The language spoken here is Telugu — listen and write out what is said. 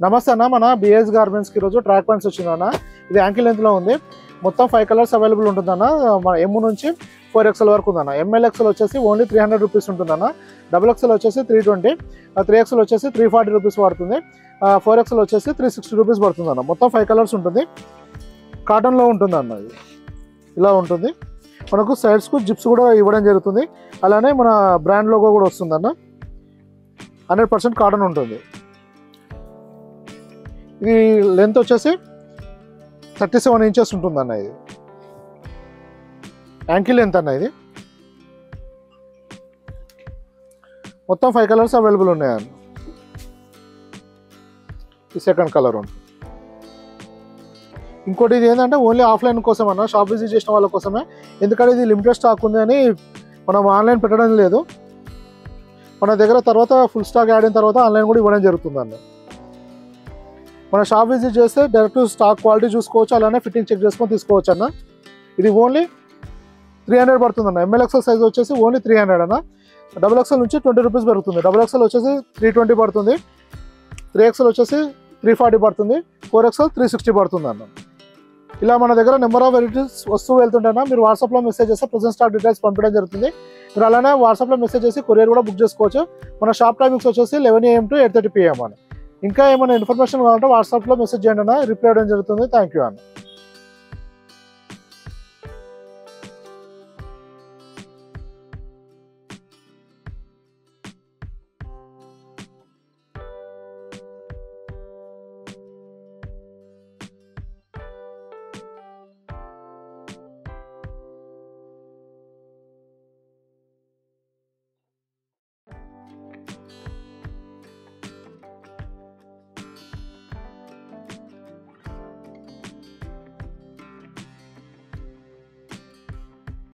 నమస్తే అన్న, మన బిఎస్ గార్మెంట్స్కి ఈరోజు ట్రాక్ ప్యాంట్స్ వచ్చిందన్న. ఇది యాంకిల్ లెంత్లో ఉంది. మొత్తం 5 కలర్స్ అవైలబుల్ ఉంటుందన్న. మన ఎమ్ నుంచి 4XL వరకు ఉందన్న. ML XL వచ్చేసి ఓన్లీ 300 రూపీస్ ఉంటుందన్న. XXL వచ్చేసి 320, 3XL వచ్చేసి 340 రూపీస్ పడుతుంది. 4XL వచ్చేసి 360 రూపీస్ పడుతుందన్న. మొత్తం 5 కలర్స్ ఉంటుంది. కాటన్లో ఉంటుందన్న. ఇది ఇలా ఉంటుంది. మనకు సైడ్స్కు జిప్స్ కూడా ఇవ్వడం జరుగుతుంది. అలానే మన బ్రాండ్ లోగో కూడా వస్తుందన్న. 100% కాటన్ ఉంటుంది. ఇది లెంత్ వచ్చేసి 37 ఇంచెస్ ఉంటుందన్న. ఇది యాంకిల్ లెంత్ అన్న. ఇది మొత్తం 5 కలర్స్ అవైలబుల్ ఉన్నాయన్న. ఈ సెకండ్ కలర్ ఉంటుంది. ఇంకోటి ఇది ఏంటంటే ఓన్లీ ఆఫ్లైన్ కోసం అన్న, షాప్ విజిట్ చేసిన వాళ్ళ కోసమే. ఎందుకంటే ఇది లిమిటెడ్ స్టాక్ ఉంది అని మనం ఆన్లైన్ పెట్టడం లేదు. మన దగ్గర తర్వాత ఫుల్ స్టాక్ యాడ్ అయిన తర్వాత ఆన్లైన్ కూడా ఇవ్వడం జరుగుతుంది అన్న. మన షాప్ విజిట్ చేస్తే డైరెక్ట్ స్టాక్ క్వాలిటీ చూసుకోవచ్చు, అలానే ఫిట్టింగ్ చెక్ చేసుకొని తీసుకోవచ్చు అన్న. ఇది ఓన్లీ 300 పడుతుంది అన్న. ML XL సైజ్ వచ్చేసి ఓన్లీ 300 అన్న. XXL నుంచి 20 రూపీస్ పెరుగుతుంది. XXL వచ్చేసి 320 పడుతుంది. 3XL వచ్చేసి 340 పడుతుంది. 4XL 360 పడుతుంది అన్న. ఇలా మన దగ్గర నెంబర్ ఆఫ్ వెరైటీస్ వస్తూ వెళ్తుంటేనా మీరు వాట్సాప్లో మెసేజ్ చేస్తే ప్రెజెంట్ స్టాక్ డీటెయిల్స్ పంపించడం జరుగుతుంది. మీరు అలానే వాట్సాప్లో మెసేజ్ చేసి కొరియర్ కూడా బుక్ చేసుకోవచ్చు. మన షాప్ టైమింగ్స్ వచ్చేసి 11 AM to 8:30 PM అన్న. ఇంకా ఏమైనా ఇన్ఫర్మేషన్ కావాలంటే వాట్సాప్లో మెసేజ్ చేయండి అన్న, రిప్లై అవ్వడం జరుగుతుంది. థ్యాంక్ యూ అన్న.